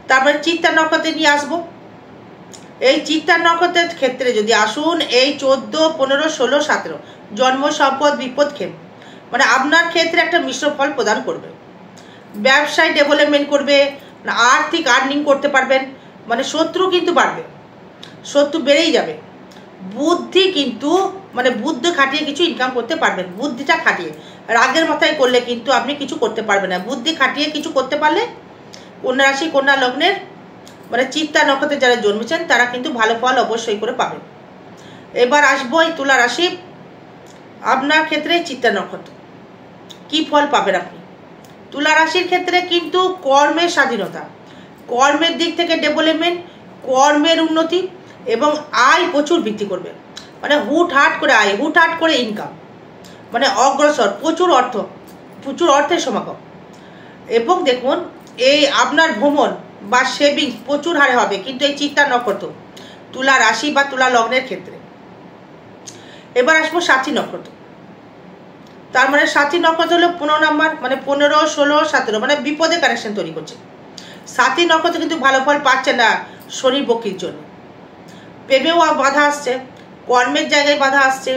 S1: তারপরে চিত্তা নক্ষত্রে নিয়ে আসবো। এই চিত্তা নক্ষত্রের ক্ষেত্রে যদি আসুন, এই 14, 15, 16, 17 জন্ম, সম্পদ, বিপদ, ক্ষেম, মানে আপনার ক্ষেত্রে একটা মিশ্র ফল প্রদান করবে। ব্যবসায় ডেভেলপমেন্ট করবে, আর্থিক আর্নিং করতে পারবেন, মানে শত্রু কিন্তু বাড়বে, শত্রু বেড়েই যাবে। বুদ্ধি কিন্তু মানে বুদ্ধি খাটিয়ে কিছু ইনকাম করতে পারবেন, বুদ্ধিটা খাটিয়ে। রাগের মাথায় করলে কিন্তু আপনি কিছু করতে পারবেন না। বুদ্ধি খাটিয়ে কিছু করতে পারলে কন্যা রাশি কন্যা লগ্নের মানে চিত্তা নক্ষত্রে যারা জন্মেছেন তারা কিন্তু ভালো ফল অবশ্যই করে পাবেন। এবার আসবো এই তুলা রাশি, আপনার ক্ষেত্রে চিত্তা নক্ষত্র কি ফল পাবেন আপনি। তুলা রাশির ক্ষেত্রে কিন্তু কর্মের স্বাধীনতা, কর্মের দিক থেকে ডেভেলপমেন্ট, কর্মের উন্নতি এবং আয় প্রচুর বৃদ্ধি করবে। মানে হুটহাট করে আয়, হুটহাট করে ইনকাম, মানে অগ্রসর, প্রচুর অর্থ, প্রচুর অর্থের সমাগম। এবং দেখুন এই আপনার ভ্রমণ বা সেভিংস প্রচুর হারে হবে কিন্তু এই চিত্তা নক্ষত্র তুলা রাশি বা তুলা লগ্নের ক্ষেত্রে। এবার আসবো সাথী নক্ষত্র। তার মানে সাথী নক্ষত্র হলো 15 নাম্বার, মানে 15, 16, 17 মানে বিপদে কানেকশন তৈরি করছে। সাথী নক্ষত্র কিন্তু ভালো ফল পাচ্ছে না শনি বক্রির জন্য। প্রেমেও বাধা আসছে, কর্মের জায়গায় বাধা আসছে,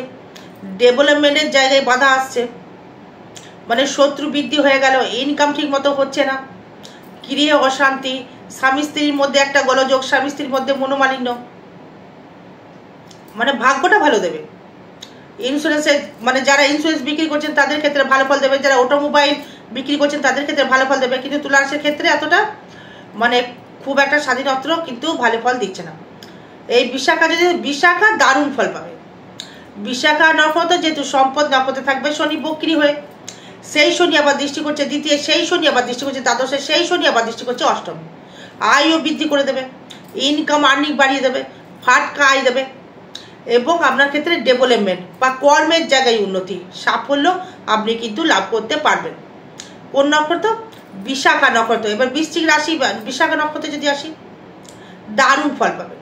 S1: ডেভেলপমেন্টের জায়গায় বাধা আসছে, মানে শত্রু বৃদ্ধি হয়ে গেল, ইনকাম ঠিক মতো হচ্ছে না, গৃহে অশান্তি, স্বামী স্ত্রীর মধ্যে একটা গোলযোগ, স্বামী স্ত্রীর মধ্যে মনোমালিন্য। মানে ভাগ্যটা ভালো দেবে। ইন্স্যুরেন্সে মানে যারা ইন্স্যুরেন্স বিক্রি করছেন তাদের ক্ষেত্রে ভালো ফল দেবে, যারা অটোমোবাইল বিক্রি করছেন তাদের ক্ষেত্রে ভালো ফল দেবে। কিন্তু তুলা রাশির ক্ষেত্রে এতটা মানে খুব একটা স্বাধীনত্র কিন্তু ভালো ফল দিচ্ছে না। এই বিশাখা যদি বিশাখা দারুণ ফল পাবে। বিশাখা নক্ষত্র যেহেতু সম্পদ নক্ষত্রে থাকবে শনি বক্রি হয়ে, সেই শনি আবার দৃষ্টি করছে দ্বিতীয়, সেই শনি আবার দৃষ্টি করছে দ্বাদশে, সেই শনি আবার দৃষ্টি করছে অষ্টম। আয়ও বৃদ্ধি করে দেবে, ইনকাম আর্নিং বাড়িয়ে দেবে, ফাটকা আয় দেবে এবং আপনার ক্ষেত্রে ডেভেলপমেন্ট বা কর্মের জায়গায় উন্নতি, সাফল্য আপনি কিন্তু লাভ করতে পারবেন। কোন নক্ষত্র? বিশাখা নক্ষত্র। এবার বৃশ্চিক রাশি বা বিশাখা নক্ষত্রে যদি আসি, দারুণ ফল পাবেন।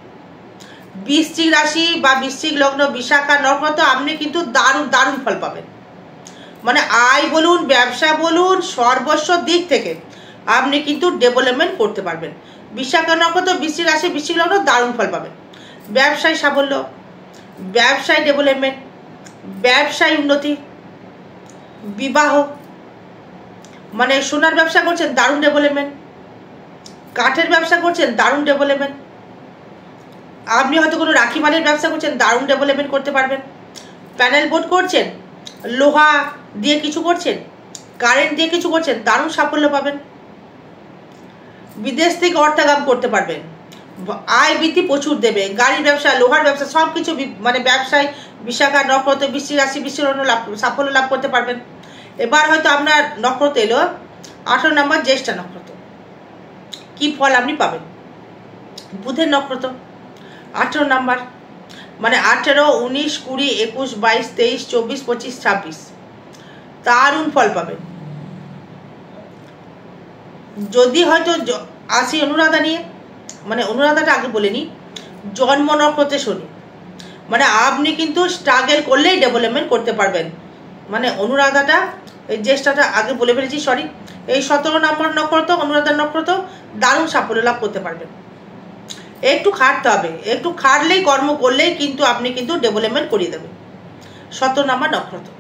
S1: বৃশ্চিক রাশি বা বৃশ্চিক লগ্ন বিশাখা নক্ষত্র আপনি কিন্তু দারুণ দারুণ ফল পাবেন। মানে আয় বলুন, ব্যবসা বলুন, সর্বস্ব দিক থেকে আপনি কিন্তু ডেভেলপমেন্ট করতে পারবেন। বিশাখা নক্ষত্র বৃশ্চিক রাশি বৃশ্চিক লগ্ন দারুণ ফল পাবেন। ব্যবসায় সাফল্য, ব্যবসায় ডেভেলপমেন্ট, ব্যবসায় উন্নতি, বিবাহ, মানে সোনার ব্যবসা করছেন দারুণ ডেভেলপমেন্ট, কাঠের ব্যবসা করছেন দারুণ ডেভেলপমেন্ট, আপনি হয়তো কোনো রাখি মালের ব্যবসা করছেন দারুণ ডেভেলপমেন্ট করতে পারবেন, প্যানেল বোর্ড করছেন, লোহা দিয়ে কিছু করছেন, কারেন্ট দিয়ে কিছু করছেন, দারুণ সাফল্য পাবেন। বিদেশ থেকে অর্থাগাম করতে পারবেন, আয় বৃদ্ধি প্রচুর দেবে। গাড়ির ব্যবসা, লোহার ব্যবসা, সব কিছু মানে ব্যবসায় বিশাখা নক্ষত্র বৃশ্চিক রাশি বৃশ্চিক লগ্ন সাফল্য লাভ করতে পারবেন। এবার হয়তো আপনার নক্ষত্র এলো 18 নম্বর জ্যেষ্ঠা নক্ষত্র। কি ফল আপনি পাবেন? বুধের নক্ষত্র 18 নাম্বার, মানে 18, 19, 20, 21, 22, 23, 24, 25, 26 দারুণ ফল পাবেন। যদি হয়তো আসি অনুরাধা নিয়ে, মানে অনুরাধাটা আগে বলে নিই, জন্ম নক্ষত্রে শনি, মানে আপনি কিন্তু স্ট্রাগল করলেই ডেভেলপমেন্ট করতে পারবেন। মানে অনুরাধাটা, এই জ্যেষ্ঠাটা আগে বলে ফেলেছি, সরি, এই 17 নম্বর নক্ষত্র অনুরাধার নক্ষত্র দারুণ সাফল্য লাভ করতে পারবেন। একটু খাটতে হবে, একটু খাটলেই কর্ম করলেই কিন্তু আপনি কিন্তু ডেভেলপমেন্ট করিয়ে দেবেন। 17 নম্বর নক্ষত্র,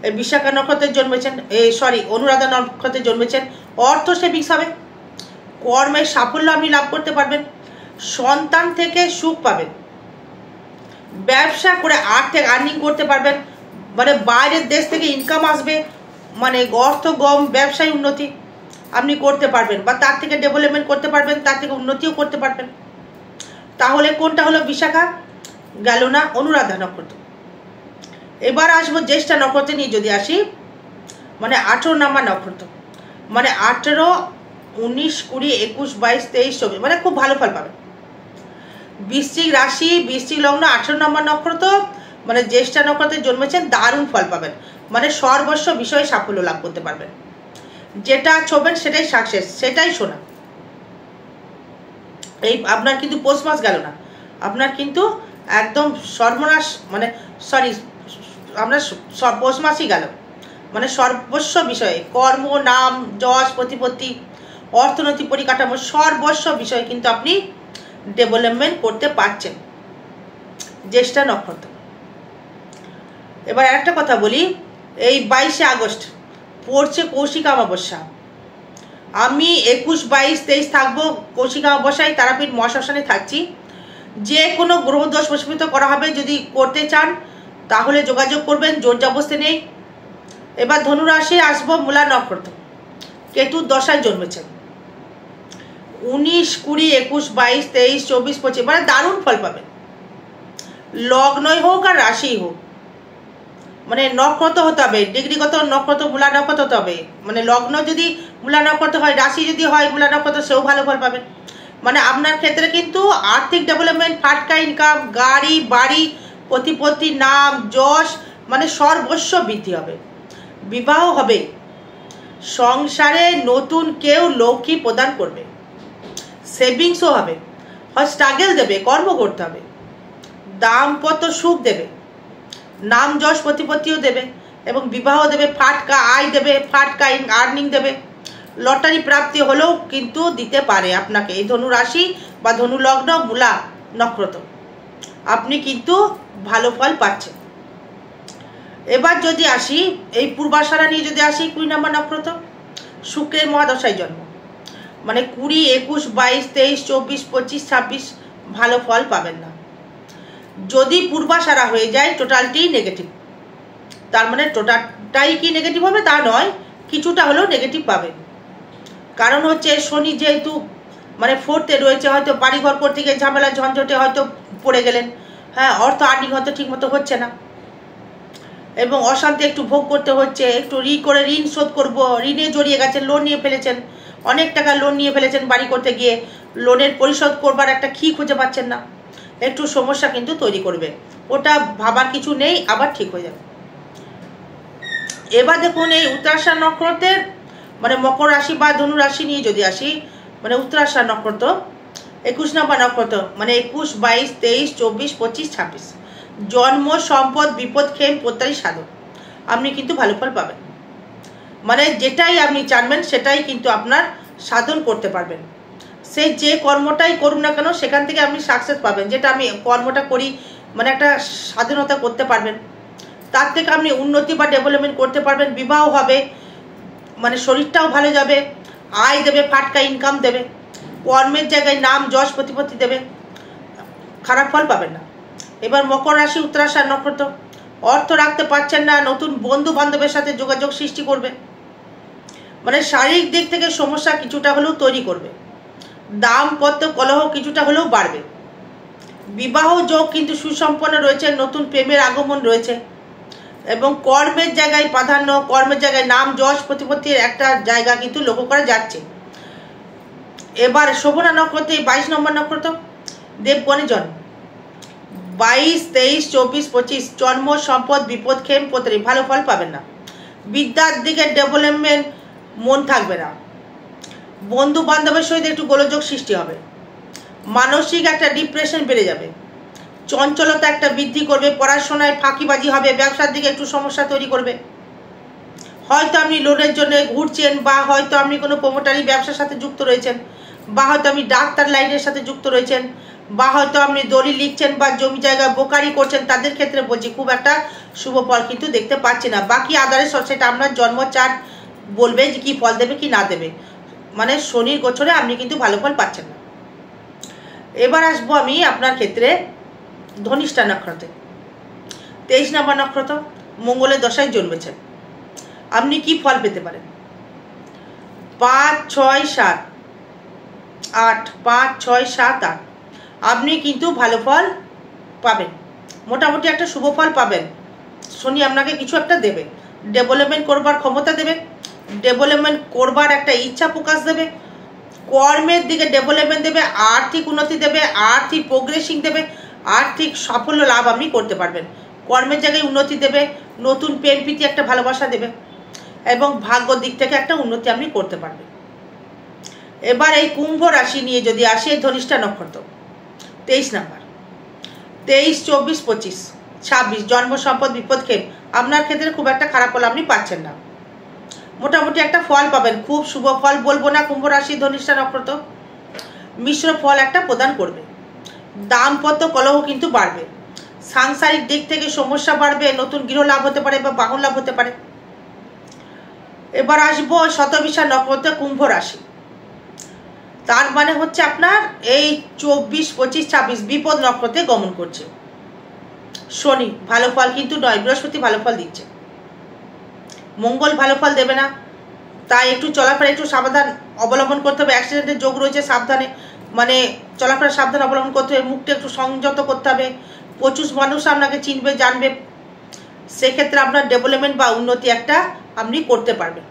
S1: এই বিশাখা নক্ষত্রে জন্মেছেন, সরি অনুরাধা নক্ষত্রে জন্মেছেন, অর্থ সেভিংস হবে, কর্মের সাফল্য আপনি লাভ করতে পারবেন, সন্তান থেকে সুখ পাবেন, ব্যবসা করে আর্থিক আর্নিং করতে পারবেন, মানে বাইরের দেশ থেকে ইনকাম আসবে, মানে অর্থ গম ব্যবসায় উন্নতি আপনি করতে পারবেন, বা তার থেকে ডেভেলপমেন্ট করতে পারবেন, তার থেকে উন্নতিও করতে পারবেন। তাহলে কোনটা হলো বিশাখা, গেল না অনুরাধা নক্ষত্র। এবার আসবো জ্যেষ্ঠা নক্ষত্রে নিয়ে যদি আসি, মানে 18 নম্বর নক্ষত্র, মানে 18, 19, 20, 21, 22, 23, 24 মানে খুব ভালো ফল পাবেন। বৃশ্চিক রাশি, বৃশ্চিক লগ্ন, 18 নম্বর নক্ষত্র, মানে জ্যেষ্ঠা নক্ষত্রে জন্মেছেন, দারুণ ফল পাবেন, মানে সর্বস্ব বিষয়ে সাফল্য লাভ করতে পারবেন, যেটা ছোবেন সেটাই সাকসেস, সেটাই শোনা। এই আপনার কিন্তু পৌষ মাস গেল না, আপনার কিন্তু একদম সর্বনাশ, মানে সরি আপনার পৌষ মাসই গেল, মানে সর্বস্ব বিষয়ে কর্ম, নাম, যশ, প্রতিপত্তি, অর্থনৈতিক পরিকাঠামো, সর্বস্ব বিষয়ে কিন্তু আপনি ডেভেলপমেন্ট করতে পারছেন জ্যেষ্ঠা নক্ষত্র। এবার একটা কথা বলি, এই 22শে আগস্ট পড়ছে কৌশিক অমাবস্যা, আমি 21, 22, 23 থাকবো কৌশিক অমাবস্যায়, তারাপীঠ মহাশ্মশানে থাকছি। যে কোনো গ্রহ দোষ প্রশমিত করা হবে, যদি করতে চান তাহলে যোগাযোগ করবেন, জোর জবরদস্তি নেই। এবার ধনুরাশি আসবো, মূলা নক্ষত্র, কেতুর দশায় জন্মেছেন, 19, 20, 21, 22, 23, 24, 25 মানে দারুণ ফল পাবেন, লগ্নই হোক আর রাশি হোক, মানে নক্ষত্র হতে হবে, ডিগ্রিগত নক্ষত্র মূলা নক্ষত্র হতে হবে, মানে লগ্ন যদি মূলা নক্ষত্র হয়, রাশি যদি হয় মূলা নক্ষত্র, সেও ভালো ফল পাবেন। মানে আপনার ক্ষেত্রে কিন্তু আর্থিক ডেভেলপমেন্ট, ফাটকা ইনকাম, গাড়ি বাড়ি, প্রতিপত্তি, নাম, যশ, মানে সর্বস্ব বৃদ্ধি হবে, বিবাহ হবে, সংসারে নতুন কেউ লক্ষ্মী প্রদান করবে, সেভিংসও হবে, হয় স্ট্রাগল দেবে, কর্ম করতে হবে, দাম্পত্য সুখ দেবে, নাম যশ প্রতিপত্তিও দেবে, এবং বিবাহ দেবে, ফাটকা আয় দেবে, ফাটকা আর্নিং দেবে, লটারি প্রাপ্তি হলেও কিন্তু দিতে পারে আপনাকে এই ধনু রাশি বা ধনু লগ্ন মূলা নক্ষত্র, আপনি কিন্তু ভালো ফল পাচ্ছেন। এবার যদি আসি এই পূর্বাষাঢ়া নিয়ে যদি আসি, 20 নম্বর নক্ষত্র, শুক্রের মহাদশায় জন্ম, মানে 20, 21, 22, 23, 24, 25, 26 ভালো ফল পাবেন না। যদি পূর্বাষাঢ়া হয়ে যায় টোটালটি নেগেটিভ, তার মানে টোটালটাই কি নেগেটিভ হবে তা নয়, কিছুটা হলেও নেগেটিভ পাবেন। কারণ হচ্ছে শনি যেহেতু মানে 4th রয়েছে, হয়তো বাড়িঘর করতে গিয়ে ঝামেলা ঝঞ্ঝটে হয়তো পড়ে গেলেন, হ্যাঁ, অর্থ আর্নিং হয়তো ঠিক মতো হচ্ছে না, এবং অশান্তি একটু ভোগ করতে হচ্ছে, একটু ঋণ শোধ করবো, ঋণে জড়িয়ে গেছেন, লোন নিয়ে ফেলেছেন, অনেক টাকা লোন নিয়ে ফেলেছেন, বাড়ি করতে গিয়ে লোনের পরিশোধ করবার একটা কি খুঁজে পাচ্ছেন না, একটু সমস্যা কিন্তু তৈরি করবে, ওটা ভাবার কিছু নেই, আবার ঠিক হয়ে যাবে। এবার দেখুন এই উত্তরাষাঢ় নক্ষত্রের, মানে মকর রাশি বা ধনু রাশি নিয়ে যদি আসি, মানে উত্তরাষাঢ় নক্ষত্র 21 নম্বর নক্ষত্র, মানে 21, 22, 23, 24, 25, 26 জন্ম, সম্পদ, বিপদ, ক্ষেম, প্রত্যারী, সাধন, আপনি কিন্তু ভালো ফল পাবেন, মানে যেটাই আপনি চানবেন সেটাই কিন্তু আপনার সাধন করতে পারবেন, সে যে কর্মটাই করুন না কেন সেখান থেকে আপনি সাকসেস পাবেন, যেটা আমি কর্মটা করি মানে একটা স্বাধীনতা করতে পারবেন, তার থেকে আপনি উন্নতি বা ডেভেলপমেন্ট করতে পারবেন, বিবাহ হবে, মানে শরীরটাও ভালো যাবে, আয় দেবে, ফাটকা ইনকাম দেবে, কর্মের জায়গায় নাম যশ প্রতিপত্তি দেবে, খারাপ ফল পাবেন না। এবার মকর রাশি উত্তরাষাঢ় নক্ষত্র, অর্থ রাখতে পারছেন না, নতুন বন্ধু বান্ধবের সাথে যোগাযোগ সৃষ্টি করবে, মানে শারীরিক দিক থেকে সমস্যা কিছুটা হলেও তৈরি করবে, দাম্পত্য কলহ কিছুটা হলেও বাড়বে, বিবাহ যোগ কিন্তু সুসম্পন্ন রয়েছে, নতুন প্রেমের আগমন রয়েছে, এবং কর্মের জায়গায় প্রাধান্য, কর্মের জায়গায় নাম যশ প্রতিপত্তির একটা জায়গা কিন্তু লক্ষ্য করা যাচ্ছে। এবার শোভনা নক্ষত্রে 22 নম্বর নক্ষত্র, দেবগণে জন্ম, 22, 23, 24, 25 জন্ম সম্পদ বিপদ ক্ষেম প্রতারি ভালো ফল পাবেন না। বিদ্যার দিকে ডেভেলপমেন্ট মন থাকবে না। বন্ধু বান্ধবের সহিত একটু গোলযোগ সৃষ্টি হবে। মানসিক একটা ডিপ্রেশন বেড়ে যাবে। চঞ্চলতা একটা বৃদ্ধি করবে। পড়াশোনায় ফাঁকিবাজি হবে। ব্যবসার দিকে একটু সমস্যা তৈরি করবে। হয়তো আপনি লোনের জন্য ঘুরছেন, বা হয়তো আপনি কোনো প্রমোটারি ব্যবসার সাথে যুক্ত রয়েছেন, বা হয়তো আপনি ডাক্তার লাইনের সাথে যুক্ত রয়েছেন, বা হয়তো আপনি দলিল লিখছেন বা জমি জায়গা বোকারি করছেন। তাদের ক্ষেত্রে বলছি খুব একটা শুভ ফল কিন্তু দেখতে পাচ্ছি না। বাকি আদারের সেটা আপনার জন্ম চার্ট বলবে যে কী ফল দেবে কি না দেবে। মানে শনির গোচরে আপনি কিন্তু ভালো ফল পাচ্ছেন না। এবার আসবো আমি আপনার ক্ষেত্রে ধনিষ্ঠা নক্ষত্রে। 23 নম্বর নক্ষত্র, মঙ্গলের দশায় জন্মেছেন। আপনি কি ফল পেতে পারেন? 5, 6, 7, 8, 5, 6, 7, 8 আপনি কিন্তু ভালো ফল পাবেন। মোটামুটি একটা শুভ ফল পাবেন। শনি আপনাকে কিছু একটা দেবে। ডেভেলপমেন্ট করবার ক্ষমতা দেবে। ডেভেলপমেন্ট করবার একটা ইচ্ছা প্রকাশ দেবে। কর্মের দিকে ডেভেলপমেন্ট দেবে। আর্থিক উন্নতি দেবে। আর্থিক প্রোগ্রেসিং দেবে। আর্থিক সাফল্য লাভ আপনি করতে পারবেন। কর্মের জায়গায় উন্নতি দেবে। নতুন প্রেম প্রীতি একটা ভালোবাসা দেবে, এবং ভাগ্য দিক থেকে একটা উন্নতি আপনি করতে পারবেন। এবার এই কুম্ভ রাশি নিয়ে যদি আসে, ধনিষ্ঠা নক্ষত্র 23 নাম্বার, 23, 24, 25, 26 জন্ম সম্পদ বিপদ ক্ষেম আপনার ক্ষেত্রে খুব একটা খারাপ ফল আপনি পাচ্ছেন না। মোটামুটি একটা ফল পাবেন। খুব শুভ ফল বলবো না। কুম্ভ রাশি ধনিষ্ঠা নক্ষত্র মিশ্র ফল একটা প্রদান করবে। দাম্পত্য কলহ কিন্তু বাড়বে। সাংসারিক দিক থেকে সমস্যা বাড়বে। নতুন গৃহ লাভ হতে পারে বা বাহন লাভ হতে পারে। এবার আসবো শতবিশা নক্ষত্র কুম্ভ রাশি। তার মানে হচ্ছে আপনার এই 24, 25, 26 বিপদ নক্ষত্রে গমন করছে শনি। ভালো ফল কিন্তু নয়। বৃহস্পতি ভালো ফল দিচ্ছে। মঙ্গল ভালো ফল দেবে না। তাই একটু চলাফেরা একটু সাবধান অবলম্বন করতে হবে। অ্যাক্সিডেন্টের যোগ রয়েছে, সাবধানে মানে চলাফেরা সাবধান অবলম্বন করতে হবে। মুখটা একটু সংযত করতে হবে। প্রচুর মানুষ আপনাকে চিনবে জানবে। সেক্ষেত্রে আপনার ডেভেলপমেন্ট বা উন্নতি একটা আপনি করতে পারবেন।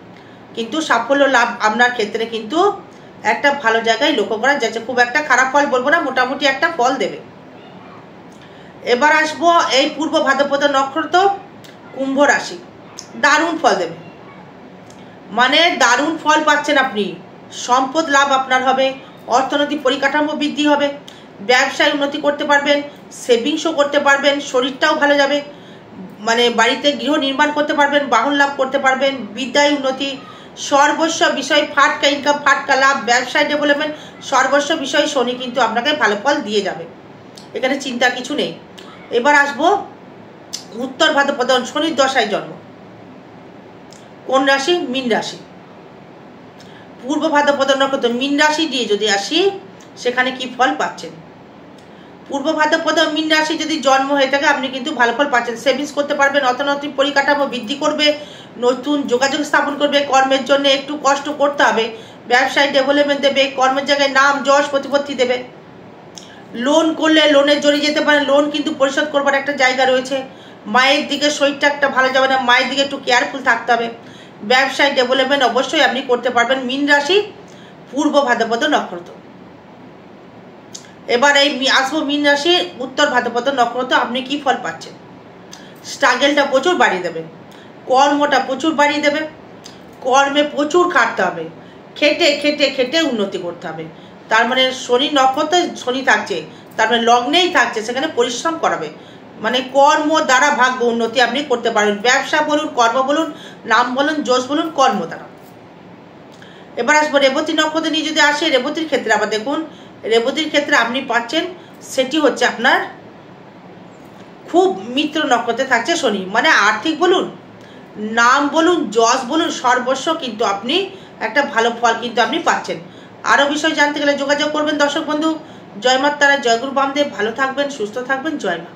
S1: কিন্তু সাফল্য লাভ আপনার ক্ষেত্রে কিন্তু একটা ভালো জায়গায় লক্ষ্য করা যাচ্ছে। খুব একটা খারাপ ফল বলবো না, মোটামুটি একটা ফল দেবে। এবার আসবো এই পূর্ব ভাদ্রপদ নক্ষত্র কুম্ভ রাশি। দারুণ ফল দেবে। মানে দারুণ ফল পাচ্ছেন আপনি। সম্পদ লাভ আপনার হবে। অর্থনৈতিক পরিকাঠামো বৃদ্ধি হবে। ব্যবসায় উন্নতি করতে পারবেন। সেভিংসও করতে পারবেন। শরীরটাও ভালো যাবে। মানে বাড়িতে গৃহ নির্মাণ করতে পারবেন। বাহন লাভ করতে পারবেন। বিদ্যায় উন্নতি। সর্বস্ব বিষয় ফাটকা ইনকাম, ফাটকা লাভ, ব্যবসায় ডেভেলপমেন্ট, সর্বস্ব বিষয় শনি কিন্তু আপনাকে ভালো ফল দিয়ে যাবে। এখানে চিন্তা কিছু নেই। এবার আসবো উত্তর ভাদ্রপদ। শনির দশায় জন্ম। কোন রাশি? মীন রাশি। পূর্ব ভাদ্রপদ নক্ষত্র মীন রাশি দিয়ে যদি আসি, সেখানে কি ফল পাচ্ছেন? পূর্ব ভাদ্রপদ মীন রাশি যদি জন্ম হয়ে থাকে, আপনি কিন্তু ভালো ফল পাচ্ছেন। সেভিংস করতে পারবেন। অর্থনৈতিক পরিকাঠামো বৃদ্ধি করবে। নতুন যোগাযোগ স্থাপন করবে। কর্মের জন্য একটু কষ্ট করতে হবে। ব্যবসায় ডেভেলপমেন্ট দেবে। কর্মের জায়গায় নাম যশ প্রতিপত্তি দেবে। লোন করলে লোনে জড়িয়ে যেতে পারেন। লোন কিন্তু পরিশোধ করবার একটা জায়গা রয়েছে। মায়ের দিকে শরীরটা একটা ভালো যাবে না। মায়ের দিকে একটু কেয়ারফুল থাকতে হবে। ব্যবসায় ডেভেলপমেন্ট অবশ্যই আপনি করতে পারবেন। মীন রাশি, পূর্ব ভাদ্রপদ নক্ষত্র। এবার এই আসবো মীন রাশির উত্তর ভাদ্রপদ নক্ষত্র। আপনি কি ফল পাচ্ছেন? স্ট্রাগেলটা প্রচুর বাড়িয়ে দেবে। কর্মটা প্রচুর বাড়িয়ে দেবে। কর্মে প্রচুর খাটতে হবে। খেটে খেটে খেটে উন্নতি করতে হবে। তার মানে শনি নক্ষত্রে শনি থাকছে, তার মানে লগ্নেই থাকছে, সেখানে পরিশ্রম করাবে। মানে কর্ম দ্বারা ভাগ্য উন্নতি আপনি করতে পারবেন। ব্যবসা বলুন, কর্ম বলুন, নাম বলুন, যশ বলুন, কর্ম দ্বারা। এবার আসবো রেবতী নক্ষত্র নিয়ে যদি আসে, রেবতীর ক্ষেত্রে আবার দেখুন, রেবতীর ক্ষেত্রে আপনি পাচ্ছেন সেটি হচ্ছে আপনার খুব মিত্র নক্ষত্রে থাকছে শনি। মানে আর্থিক বলুন, নাম বলুন, যশ বলুন, সর্বস্ব কিন্তু আপনি একটা ভালো ফল কিন্তু আপনি পাচ্ছেন। আরও বিষয় জানতে গেলে যোগাযোগ করবেন দর্শক বন্ধু। জয় মা তারা, জয় গুরু বামদেব। ভালো থাকবেন, সুস্থ থাকবেন। জয় মা।